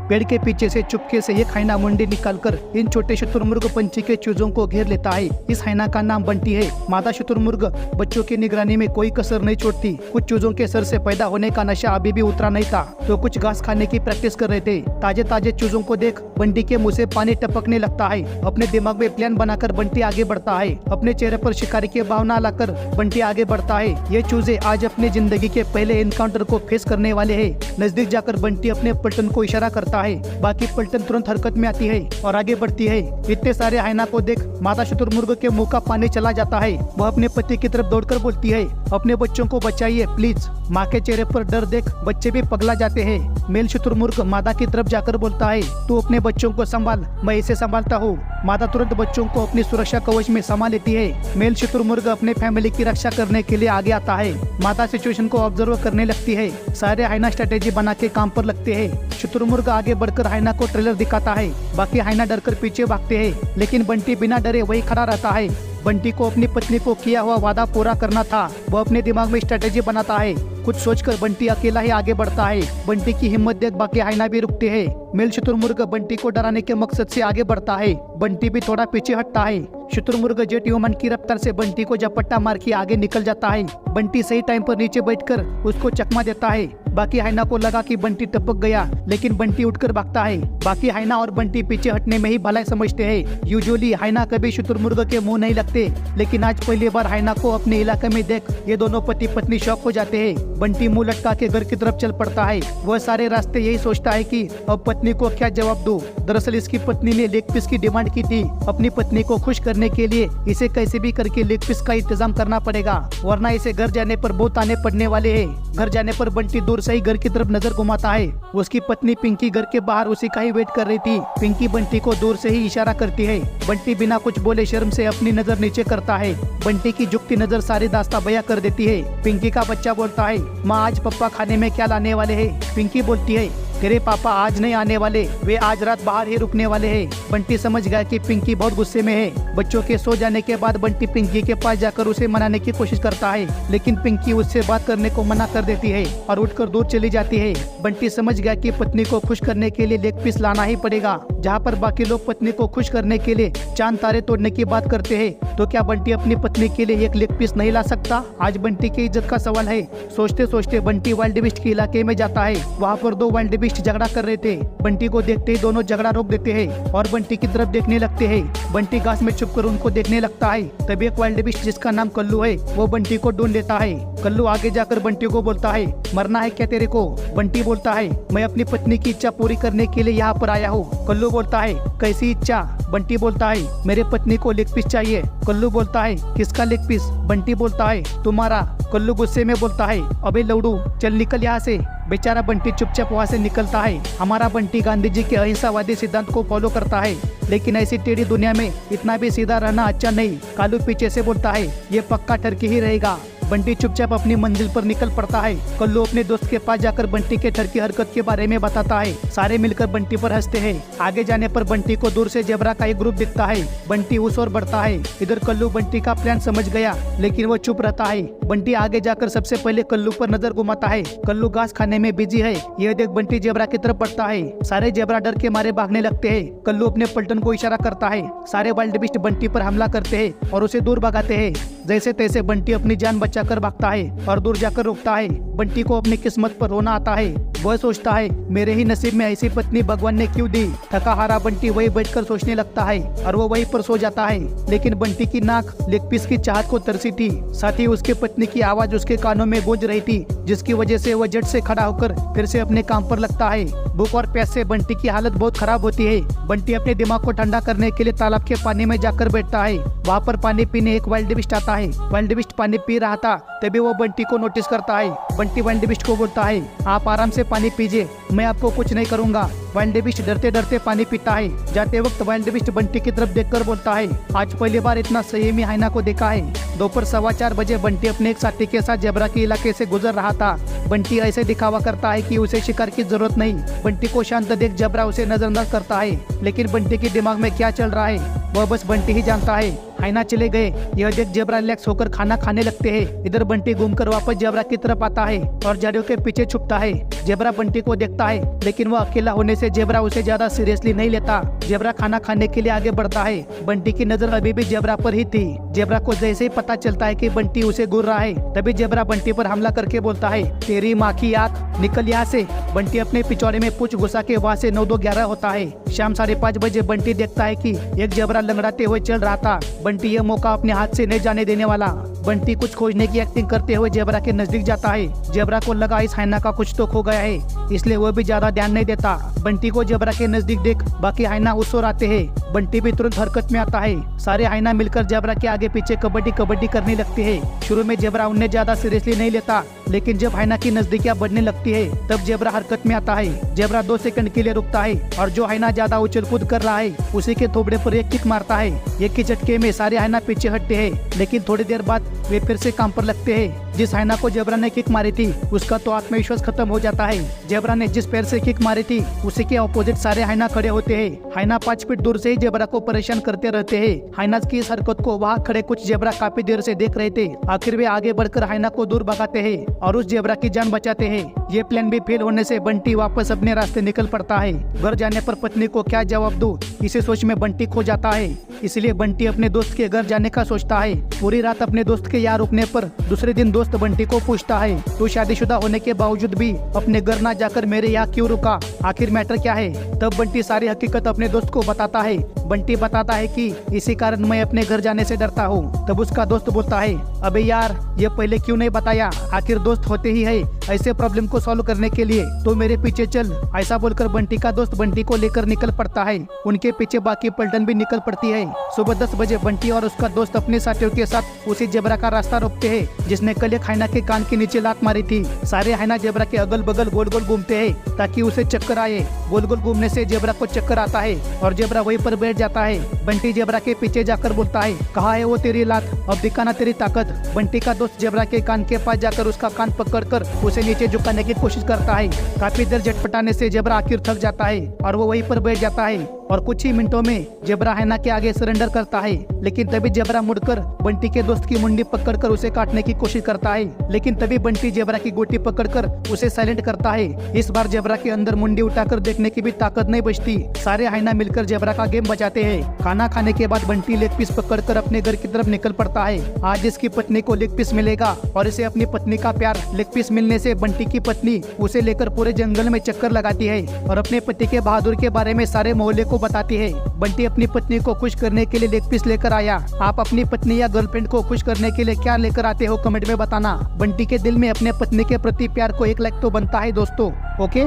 पेड़ के पीछे से चुपके से एक हाइना मुंडी निकालकर इन छोटे शुतुरमुर्ग पंछी के चूजों को घेर लेता है। इस हाइना का नाम बंटी है। मादा शुतुरमुर्ग बच्चों की निगरानी में कोई कसर नहीं छोड़ती। कुछ चूजों के सर से पैदा होने का नशा अभी भी उतरा नहीं था, तो कुछ घास खाने की प्रैक्टिस कर रहे थे। ताजे ताजे चूजों को देख बंटी के मुंह से पानी टपकने लगता है। अपने दिमाग में प्लान बनाकर बंटी आगे बढ़ता है। अपने चेहरे पर शिकारी की भावना लाकर बंटी आगे बढ़ता है। ये चूजे आज अपनी जिंदगी के पहले एनकाउंटर को फेस करने वाले हैं। नजदीक जाकर बंटी अपने पलटन को इशारा करता है। बाकी पलटन तुरंत हरकत में आती है और आगे बढ़ती है। इतने सारे हाइना को देख माता शुतुरमुर्ग के मुंह का पानी चला जाता है। वह अपने पति की तरफ दौड़कर बोलती है, अपने बच्चों को बचाइए प्लीज। माँ के चेहरे पर डर देख बच्चे भी पगला जाते हैं। मेल शुतुरमुर्ग मादा की तरफ जाकर बोलता है, तू अपने बच्चों को संभाल, मैं इसे संभालता हूँ। मादा तुरंत बच्चों को अपनी सुरक्षा कवच में संभाल लेती है। मेल शुतुरमुर्ग अपने फैमिली की रक्षा करने के लिए आगे आता है। मादा सिचुएशन को ऑब्जर्व करने लगती है। सारे हाइना स्ट्रेटेजी बना के काम पर लगते हैं। शुतुरमुर्ग आगे बढ़कर हाइना को ट्रेलर दिखाता है। बाकी हाइना डरकर पीछे भागते हैं, लेकिन बंटी बिना डरे वही खड़ा रहता है। बंटी को अपनी पत्नी को किया हुआ वादा पूरा करना था। वो अपने दिमाग में स्ट्रेटेजी बनाता है। कुछ सोचकर बंटी अकेला ही आगे बढ़ता है। बंटी की हिम्मत देख बाकी हाइना भी रुकते हैं। मेल शुतुरमुर्ग बंटी को डराने के मकसद से आगे बढ़ता है। बंटी भी थोड़ा पीछे हटता है। शुतुरमुर्ग जेट ह्यूमन की रफ्तार से बंटी को झपट्टा मार के आगे निकल जाता है। बंटी सही टाइम पर नीचे बैठकर उसको चकमा देता है। बाकी हाइना को लगा कि बंटी टपक गया, लेकिन बंटी उठकर भागता है। बाकी हाइना और बंटी पीछे हटने में ही भलाई समझते हैं। यूजुअली हाइना कभी शुतुरमुर्ग के मुंह नहीं लगते, लेकिन आज पहली बार हाइना को अपने इलाके में देख ये दोनों पति पत्नी शॉक हो जाते हैं। बंटी मुंह लटका के घर की तरफ चल पड़ता है। वह सारे रास्ते यही सोचता है कि अब पत्नी को क्या जवाब दूं। दरअसल इसकी पत्नी ने लेग पीस की डिमांड की थी। अपनी पत्नी को खुश करने के लिए इसे कैसे भी करके लेग पीस का इंतजाम करना पड़ेगा, वरना इसे घर जाने पर बहुत आने पड़ने वाले हैं। घर जाने पर बंटी दूर से ही घर की तरफ नजर घुमाता है। उसकी पत्नी पिंकी घर के बाहर उसी का ही वेट कर रही थी। पिंकी बंटी को दूर से ही इशारा करती है। बंटी बिना कुछ बोले शर्म से अपनी नजर नीचे करता है। बंटी की झुकती नजर सारी दास्तां बयां कर देती है। पिंकी का बच्चा बोलता है, माँ आज पप्पा खाने में क्या लाने वाले हैं? पिंकी बोलती है, तेरे पापा आज नहीं आने वाले, वे आज रात बाहर ही रुकने वाले हैं। बंटी समझ गया कि पिंकी बहुत गुस्से में है। बच्चों के सो जाने के बाद बंटी पिंकी के पास जाकर उसे मनाने की कोशिश करता है, लेकिन पिंकी उससे बात करने को मना कर देती है और उठकर दूर चली जाती है। बंटी समझ गया कि पत्नी को खुश करने के लिए लेग पीस लाना ही पड़ेगा। जहाँ पर बाकी लोग पत्नी को खुश करने के लिए चांद तारे तोड़ने की बात करते हैं, तो क्या बंटी अपनी पत्नी के लिए एक लेग पीस नहीं ला सकता? आज बंटी की इज्जत का सवाल है। सोचते सोचते बंटी वाइल्ड बीस्ट के इलाके में जाता है। वहाँ पर दो वाइल्ड बीस्ट झगड़ा कर रहे थे। बंटी को देखते ही दोनों झगड़ा रोक देते हैं और बंटी की तरफ देखने लगते हैं। बंटी घास में छुपकर उनको देखने लगता है। तभी एक वाइल्ड बीस्ट जिसका नाम कल्लू है वो बंटी को ढूंढ लेता है। कल्लू आगे जाकर बंटी को बोलता है, मरना है क्या तेरे को? बंटी बोलता है, मैं अपनी पत्नी की इच्छा पूरी करने के लिए यहाँ पर आया हूँ। कल्लू बोलता है, कैसी इच्छा? बंटी बोलता है, मेरे पत्नी को लेग पीस चाहिए। कल्लू बोलता है, किसका लेग पीस? बंटी बोलता है, तुम्हारा। कल्लू गुस्से में बोलता है, अबे लौड़ू चल निकल यहाँ से। बेचारा बंटी चुपचाप वहाँ से निकलता है। हमारा बंटी गांधी जी के अहिंसावादी सिद्धांत को फॉलो करता है, लेकिन ऐसी टेढ़ी दुनिया में इतना भी सीधा रहना अच्छा नहीं। कालू पीछे से बोलता है, ये पक्का ठरकी ही रहेगा। बंटी चुपचाप अपनी मंजिल पर निकल पड़ता है। कल्लू अपने दोस्त के पास जाकर बंटी के ठरकी हरकत के बारे में बताता है। सारे मिलकर बंटी पर हंसते हैं। आगे जाने पर बंटी को दूर से जेब्रा का एक ग्रुप दिखता है। बंटी उस ओर बढ़ता है। इधर कल्लू बंटी का प्लान समझ गया, लेकिन वो चुप रहता है। बंटी आगे जाकर सबसे पहले कल्लू पर नजर घुमाता है। कल्लू घास खाने में बिजी है। यह देख बंटी जेब्रा की तरफ बढ़ता है। सारे जेब्रा डर के मारे भागने लगते हैं। कल्लू अपने पलटन को इशारा करता है। सारे वाइल्ड बीस्ट बंटी पर हमला करते हैं और उसे दूर भगाते हैं। जैसे तैसे बंटी अपनी जान बचाकर भागता है और दूर जाकर रुकता है। बंटी को अपनी किस्मत पर रोना आता है। वह सोचता है, मेरे ही नसीब में ऐसी पत्नी भगवान ने क्यों दी। थका हारा बंटी वही बैठकर सोचने लगता है और वो वहीं पर सो जाता है। लेकिन बंटी की नाक लेग पीस की चाहत को तरसी थी। साथ ही उसके पत्नी की आवाज उसके कानों में गूंज रही थी, जिसकी वजह से वह झट से खड़ा होकर फिर से अपने काम पर लगता है। भूख और प्यास से बंटी की हालत बहुत खराब होती है। बंटी अपने दिमाग को ठंडा करने के लिए तालाब के पानी में जाकर बैठता है। वहाँ पर पानी पीने एक वाइल्ड बीस्ट आता है। वाइल्ड बीस्ट पानी पी रहा था, तभी वो बंटी को नोटिस करता है। बंटी वाइल्ड बीस्ट को बोलता है, आप आराम से पानी पीजिए, मैं आपको कुछ नहीं करूंगा। वाइल्ड बीस्ट डरते डरते पानी पीता है। जाते वक्त वाइल्ड बीस्ट बंटी की तरफ देखकर बोलता है, आज पहली बार इतना संयमी हाइना को देखा है। दोपहर 4:15 बजे बंटी अपने एक साथी के साथ जेब्रा के इलाके से गुजर रहा था। बंटी ऐसे दिखावा करता है कि उसे शिकार की जरूरत नहीं। बंटी को शांत देख जेब्रा उसे नजरअंदाज करता है, लेकिन बंटी के दिमाग में क्या चल रहा है वह बस बंटी ही जानता है। हाइना चले गए। यह देख जेब्रा रिलैक्स होकर खाना खाने लगते हैं। इधर बंटी घूमकर वापस जेब्रा की तरफ आता है और झाड़ियों के पीछे छुपता है। जेबरा बंटी को देखता है, लेकिन वह अकेला होने से जेबरा उसे ज्यादा सीरियसली नहीं लेता। जेबरा खाना खाने के लिए आगे बढ़ता है। बंटी की नजर अभी भी जेबरा पर ही थी। जेबरा को जैसे ही पता चलता है कि बंटी उसे घूर रहा है, तभी जेबरा बंटी पर हमला करके बोलता है, तेरी माँ की आँख, निकल यहाँ से। बंटी अपने पिछौड़े में पूछ घुसा के वहाँ से 9-2-11 होता है। शाम 5:30 बजे बंटी देखता है कि एक जेबरा लंगड़ाते हुए चल रहा था। बंटी यह मौका अपने हाथ से नहीं जाने देने वाला। बंटी कुछ खोजने की एक्टिंग करते हुए जेबरा के नजदीक जाता है। जेबरा को लगा इस हाइना का कुछ तो खो गया है, इसलिए वह भी ज्यादा ध्यान नहीं देता। बंटी को जेबरा के नजदीक देख बाकी हाइना उस ओर आते हैं। बंटी भी तुरंत हरकत में आता है। सारे हाइना मिलकर जेबरा के आगे पीछे कबड्डी कबड्डी करने लगते हैं। शुरू में जेबरा उन्हें ज्यादा सीरियसली नहीं लेता, लेकिन जब हाइना की नजदीकियां बढ़ने लगती है तब जेबरा हरकत में आता है। जेबरा 2 सेकंड के लिए रुकता है और जो हाइना ज्यादा उछल कूद कर रहा है उसी के थोबड़े पर एक किक मारता है। एक के झटके में सारे हाइना पीछे हटते हैं, लेकिन थोड़ी देर बाद वे फिर से काम पर लगते हैं। जिस हाइना को जेबरा ने किक मारी थी उसका तो आत्मविश्वास खत्म हो जाता है। जेबरा ने जिस पैर से किक मारी थी उसी के ऑपोजिट सारे हाइना खड़े होते हैं। हाइना 5 फीट दूर से ही जेबरा को परेशान करते रहते हैं। हाइना की इस हरकत को वहाँ खड़े कुछ जेबरा काफी देर से देख रहे थे। आखिर वे आगे बढ़कर हाइना को दूर भगाते हैं और उस जेबरा की जान बचाते हैं। ये प्लान भी फेल होने से बंटी वापस अपने रास्ते निकल पड़ता है। घर जाने पर पत्नी को क्या जवाब दूं, इसी सोच में बंटी खो जाता है। इसलिए बंटी अपने दोस्त के घर जाने का सोचता है। पूरी रात अपने दोस्त के यहाँ रुकने पर दूसरे दिन दोस्त बंटी को पूछता है, तू शादीशुदा होने के बावजूद भी अपने घर ना जाकर मेरे यहाँ क्यों रुका, आखिर मैटर क्या है। तब बंटी सारी हकीकत अपने दोस्त को बताता है। बंटी बताता है कि इसी कारण मैं अपने घर जाने से डरता हूँ। तब उसका दोस्त बोलता है, अबे यार ये पहले क्यों नहीं बताया, आखिर दोस्त होते ही है, ऐसे प्रॉब्लम को सॉल्व करने के लिए तो मेरे पीछे चल। ऐसा बोलकर बंटी का दोस्त बंटी को लेकर निकल पड़ता है। उनके पीछे बाकी पलटन भी निकल पड़ती है। सुबह 10 बजे बंटी और उसका दोस्त अपने साथियों के साथ उसी जेबरा का रास्ता रोकते हैं जिसने कल एक हाइना के कान के नीचे लात मारी थी। सारे हाइना जेबरा के अगल बगल गोल गोल घूमते हैं ताकि उसे चक्कर आए। गोल गोल घूमने से जेबरा को चक्कर आता है और जेबरा वहीं पर बैठ जाता है। बंटी जेबरा के पीछे जाकर बोलता है, कहाँ है वो तेरी लात, अब दिखाना तेरी ताकत। बंटी का दोस्त जेबरा के कान के पास जाकर उसका कान पकड़कर उसे नीचे झुकाने की कोशिश करता है। काफी देर झटपटाने से जेबरा आखिर थक जाता है और वो वहीं पर बैठ जाता है और कुछ ही मिनटों में जेबरा हाइना के आगे सरेंडर करता है। लेकिन तभी जेबरा मुड़कर बंटी के दोस्त की मुंडी पकड़कर उसे काटने की कोशिश करता है। लेकिन तभी बंटी जेबरा की गोटी पकड़कर उसे साइलेंट करता है। इस बार जेबरा के अंदर मुंडी उठाकर देखने की भी ताकत नहीं बचती। सारे हाइना मिलकर जेबरा का गेम बचाते हैं। खाना खाने के बाद बंटी लेग पीस पकड़कर अपने घर की तरफ निकल पड़ता है। आज इसकी पत्नी को लेग पीस मिलेगा और इसे अपनी पत्नी का प्यार। लेग पीस मिलने से बंटी की पत्नी उसे लेकर पूरे जंगल में चक्कर लगाती है और अपने पति के बहादुर के बारे में सारे मोहल्ले को बताती है। बंटी अपनी पत्नी को खुश करने के लिए लेग पीस लेकर आया। आप अपनी पत्नी या गर्लफ्रेंड को खुश करने के लिए क्या लेकर आते हो कमेंट में बताना। बंटी के दिल में अपने पत्नी के प्रति प्यार को 1 लाइक तो बनता है दोस्तों। ओके।